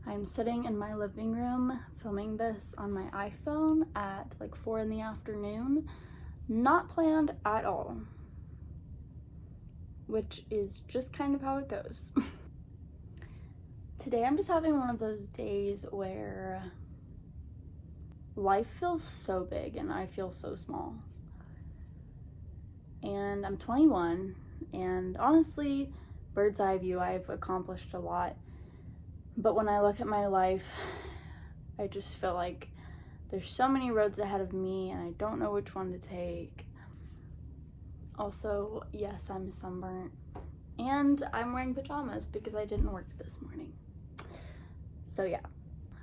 I'm sitting in my living room filming this on my iPhone at like 4 in the afternoon. Not planned at all, which is just kind of how it goes. Today I'm just having one of those days where life feels so big and I feel so small. And I'm 21, and honestly, bird's eye view, I've accomplished a lot. But when I look at my life, I just feel like there's so many roads ahead of me and I don't know which one to take. Also, yes, I'm sunburnt. And I'm wearing pajamas because I didn't work this morning. So yeah,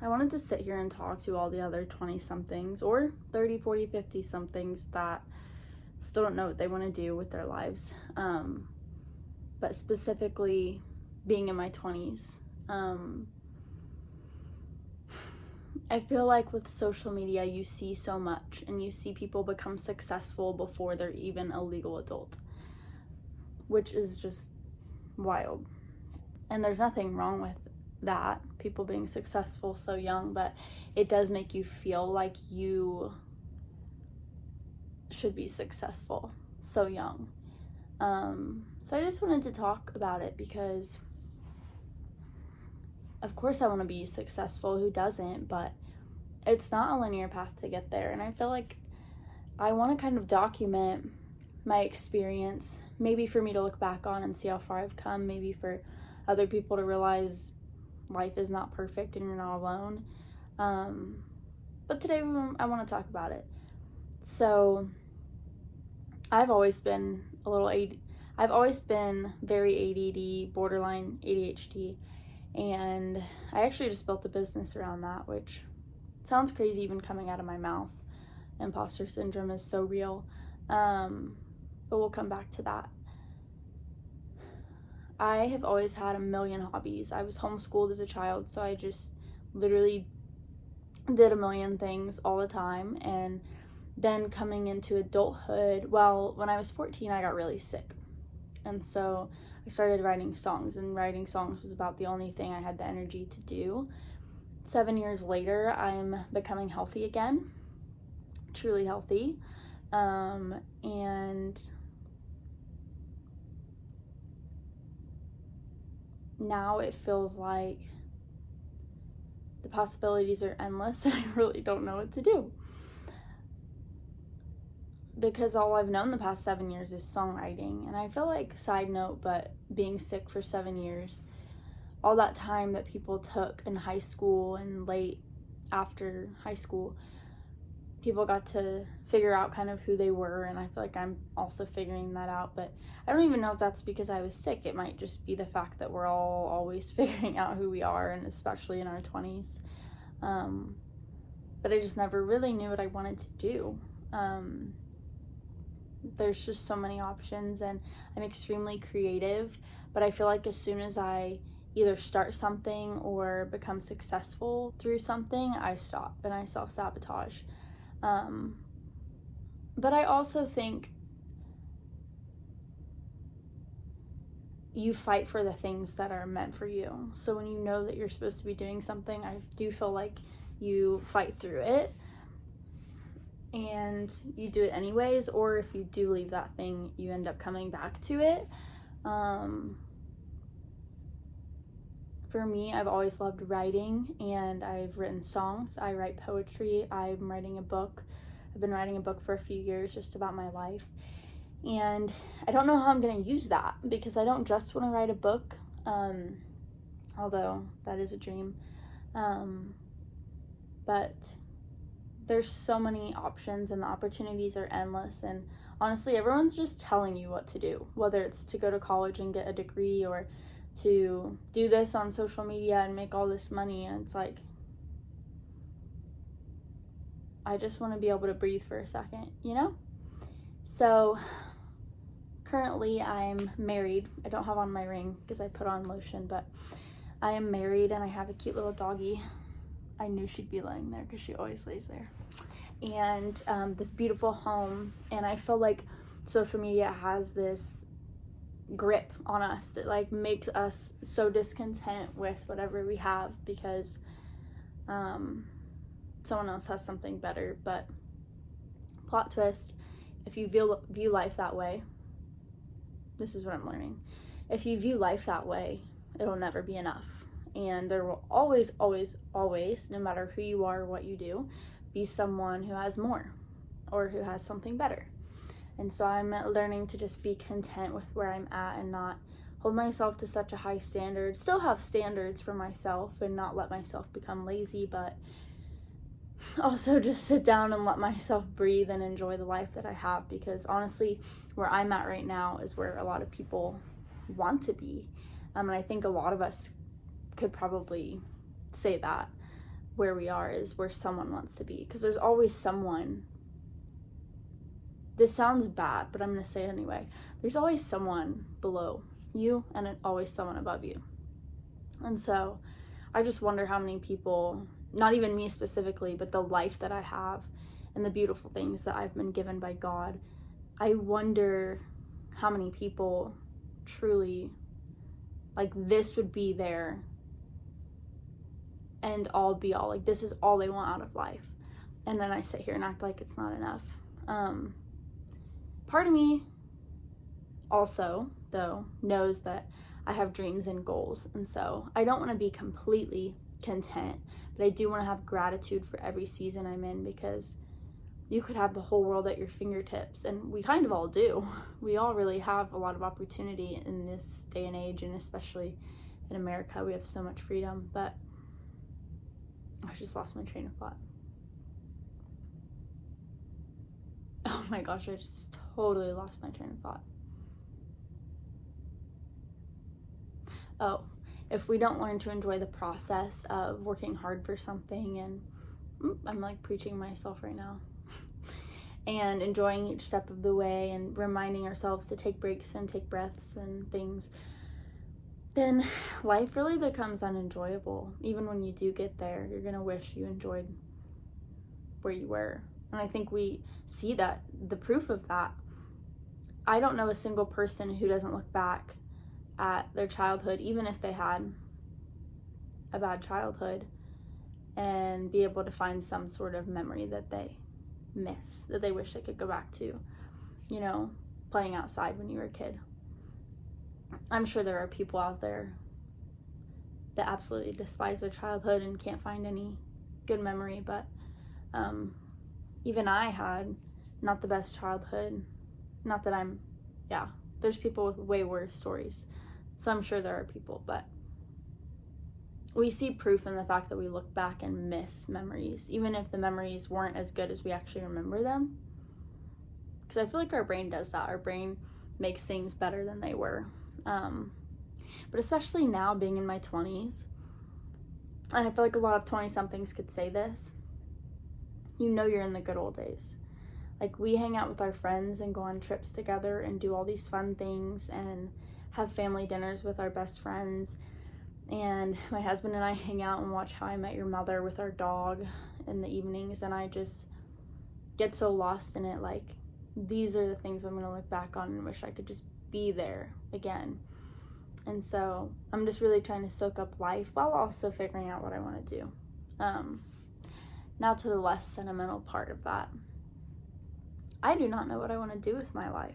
I wanted to sit here and talk to all the other 20-somethings or 30, 40, 50-somethings that still don't know what they want to do with their lives. But specifically being in my 20s. I feel like with social media, you see so much and you see people become successful before they're even a legal adult, which is just wild. And there's nothing wrong with that, people being successful so young, but it does make you feel like you should be successful so young. So I just wanted to talk about it because of course I want to be successful, who doesn't, but it's not a linear path to get there. And I feel like I want to kind of document my experience, maybe for me to look back on and see how far I've come, maybe for other people to realize life is not perfect and you're not alone. But today I want to talk about it. So I've always been very ADD, borderline ADHD. And I actually just built a business around that, which sounds crazy even coming out of my mouth. Imposter syndrome is so real. But we'll come back to that. I have always had a million hobbies. I was homeschooled as a child, so I just literally did a million things all the time. And then coming into adulthood, well, when I was 14, I got really sick. And so I started writing songs, and writing songs was about the only thing I had the energy to do. 7 years later, I'm becoming healthy again, truly healthy. And now it feels like the possibilities are endless and I really don't know what to do. Because all I've known the past 7 years is songwriting. And I feel like, side note, but being sick for 7 years, all that time that people took in high school and late after high school, people got to figure out kind of who they were. And I feel like I'm also figuring that out. But I don't even know if that's because I was sick. It might just be the fact that we're all always figuring out who we are, and especially in our 20s. But I just never really knew what I wanted to do. There's just so many options, and I'm extremely creative, but I feel like as soon as I either start something or become successful through something, I stop and I self-sabotage. But I also think you fight for the things that are meant for you. So when you know that you're supposed to be doing something, I do feel like you fight through it. And you do it anyways, or if you do leave that thing, you end up coming back to it. For me, I've always loved writing, and I've written songs. I write poetry. I'm writing a book. I've been writing a book for a few years just about my life. And I don't know how I'm going to use that, because I don't just want to write a book, although that is a dream. But there's so many options and the opportunities are endless, and honestly everyone's just telling you what to do, whether it's to go to college and get a degree or to do this on social media and make all this money. And it's like, I just want to be able to breathe for a second, you know? So currently I'm married. I don't have on my ring because I put on lotion, but I am married and I have a cute little doggy. I knew she'd be laying there because she always lays there. And this beautiful home. And I feel like social media has this grip on us that like makes us so discontent with whatever we have because someone else has something better. But plot twist, if you view life that way, this is what I'm learning. If you view life that way, it'll never be enough. And there will always, always, always, no matter who you are or what you do, be someone who has more or who has something better. And so I'm learning to just be content with where I'm at and not hold myself to such a high standard. Still have standards for myself and not let myself become lazy, but also just sit down and let myself breathe and enjoy the life that I have, because honestly, where I'm at right now is where a lot of people want to be. And I think a lot of us could probably say that where we are is where someone wants to be, because there's always someone. This sounds bad, but I'm going to say it anyway. There's always someone below you and always someone above you. And so I just wonder how many people, not even me specifically, but the life that I have and the beautiful things that I've been given by God, I wonder how many people truly, like, this would be their end all be all. Like, this is all they want out of life. And then I sit here and act like it's not enough. Part of me also, though, knows that I have dreams and goals. And so I don't want to be completely content, but I do want to have gratitude for every season I'm in, because you could have the whole world at your fingertips, and we kind of all do. We all really have a lot of opportunity in this day and age, and especially in America, we have so much freedom. But I just lost my train of thought. Oh my gosh, I just totally lost my train of thought. Oh, if we don't learn to enjoy the process of working hard for something, and I'm like preaching myself right now, and enjoying each step of the way and reminding ourselves to take breaks and take breaths and things, then life really becomes unenjoyable. Even when you do get there, you're gonna wish you enjoyed where you were. And I think we see that, the proof of that. I don't know a single person who doesn't look back at their childhood, even if they had a bad childhood, and be able to find some sort of memory that they miss, that they wish they could go back to. You know, playing outside when you were a kid. I'm sure there are people out there that absolutely despise their childhood and can't find any good memory, but even I had not the best childhood. Not that there's people with way worse stories. So I'm sure there are people, but we see proof in the fact that we look back and miss memories, even if the memories weren't as good as we actually remember them. Because I feel like our brain does that. Our brain makes things better than they were. But especially now, being in my 20s, and I feel like a lot of 20-somethings could say this, you know you're in the good old days. Like, we hang out with our friends and go on trips together and do all these fun things and have family dinners with our best friends. And my husband and I hang out and watch How I Met Your Mother with our dog in the evenings, and I just get so lost in it. Like, these are the things I'm going to look back on and wish I could just be there again. And so I'm just really trying to soak up life while also figuring out what I want to do. Now to the less sentimental part of that. I do not know what I want to do with my life.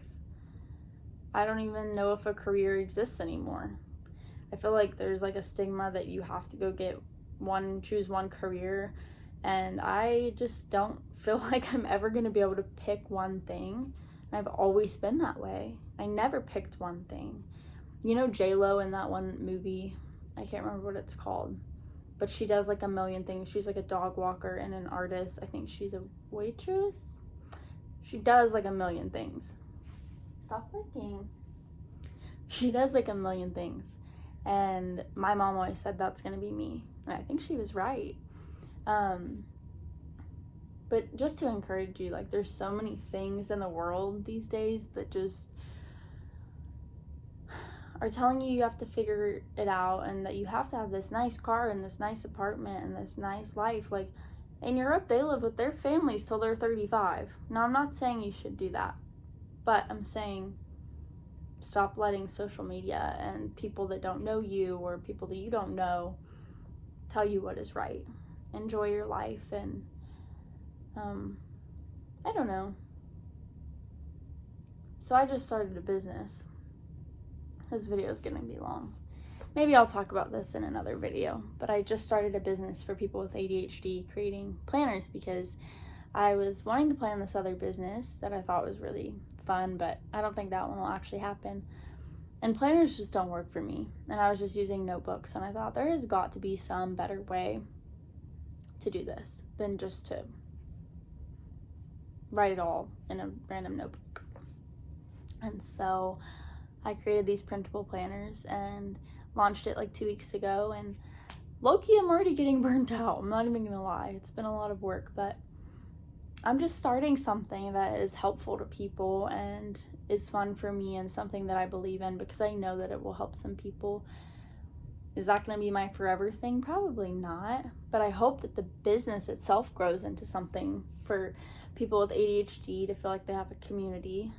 I don't even know if a career exists anymore. I feel like there's like a stigma that you have to go choose one career, and I just don't feel like I'm ever going to be able to pick one thing. And I've always been that way. I never picked one thing. You know J-Lo in that one movie, I can't remember what it's called, but she does like a million things. She's like a dog walker and an artist. I think she's a waitress. She does like a million things. Stop looking. She does like a million things. And my mom always said that's going to be me. And I think she was right. But just to encourage you, like, there's so many things in the world these days that just are telling you have to figure it out, and that you have to have this nice car and this nice apartment and this nice life. Like, in Europe, they live with their families till they're 35. Now, I'm not saying you should do that, but I'm saying Stop letting social media and people that don't know you or people that you don't know tell you what is right. Enjoy your life, and I don't know. So I just started a business. This video is going to be long. Maybe I'll talk about this in another video, but I just started a business for people with ADHD, creating planners, because I was wanting to plan this other business that I thought was really fun, but I don't think that one will actually happen. And planners just don't work for me. And I was just using notebooks, and I thought there has got to be some better way to do this than just to write it all in a random notebook. And so I created these printable planners and launched it like 2 weeks ago, and low-key I'm already getting burnt out. I'm not even gonna lie. It's been a lot of work, but I'm just starting something that is helpful to people and is fun for me and something that I believe in, because I know that it will help some people. Is that going to be my forever thing? Probably not, but I hope that the business itself grows into something for people with ADHD to feel like they have a community.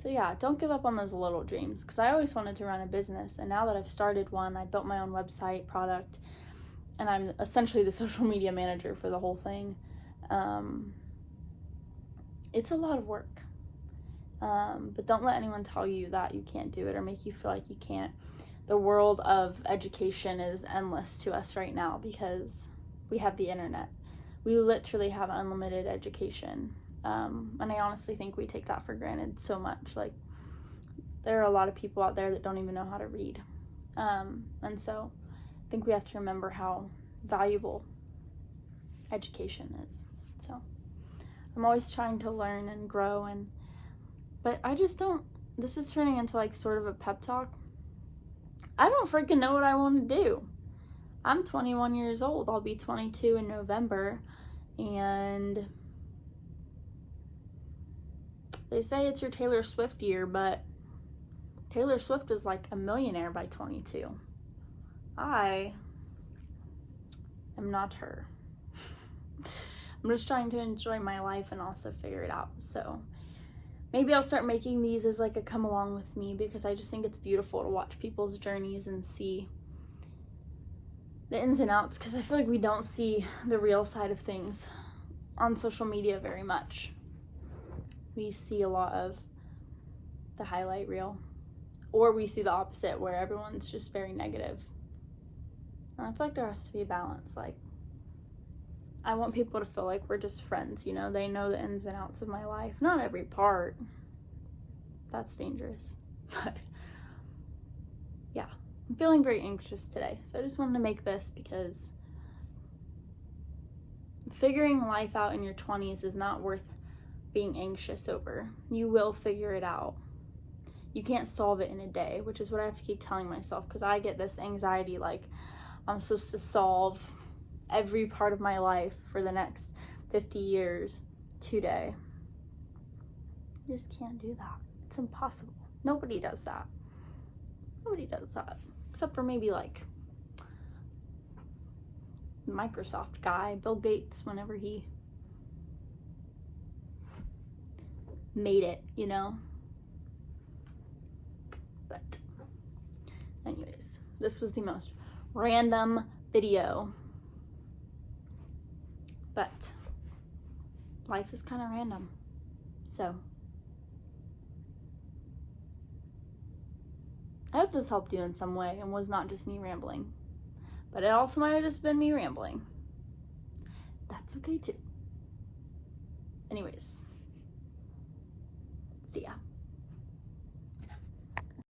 So yeah, don't give up on those little dreams, because I always wanted to run a business, and now that I've started one, I built my own website, product, and I'm essentially the social media manager for the whole thing. It's a lot of work. But don't let anyone tell you that you can't do it or make you feel like you can't. The world of education is endless to us right now because we have the internet. We literally have unlimited education. And I honestly think we take that for granted so much. Like, there are a lot of people out there that don't even know how to read. And so I think we have to remember how valuable education is. So I'm always trying to learn and grow, but I just don't, this is turning into like sort of a pep talk. I don't freaking know what I want to do. I'm 21 years old. I'll be 22 in November, and they say it's your Taylor Swift year, but Taylor Swift was like a millionaire by 22. I am not her. I'm just trying to enjoy my life and also figure it out. So maybe I'll start making these as like a come along with me, because I just think it's beautiful to watch people's journeys and see the ins and outs, because I feel like we don't see the real side of things on social media very much. We see a lot of the highlight reel, or we see the opposite where everyone's just very negative. And I feel like there has to be a balance. Like, I want people to feel like we're just friends, you know? They know the ins and outs of my life. Not every part. That's dangerous. But yeah, I'm feeling very anxious today. So I just wanted to make this, because figuring life out in your 20s is not worth being anxious over. You will figure it out. You can't solve it in a day, which is what I have to keep telling myself, because I get this anxiety like I'm supposed to solve every part of my life for the next 50 years today. You just can't do that. It's impossible. Nobody does that. Nobody does that. Except for maybe like Microsoft guy, Bill Gates, whenever he made it, you know? But anyways, this was the most random video. But life is kind of random. So I hope this helped you in some way and was not just me rambling. But it also might have just been me rambling. That's okay too. Anyways, see ya.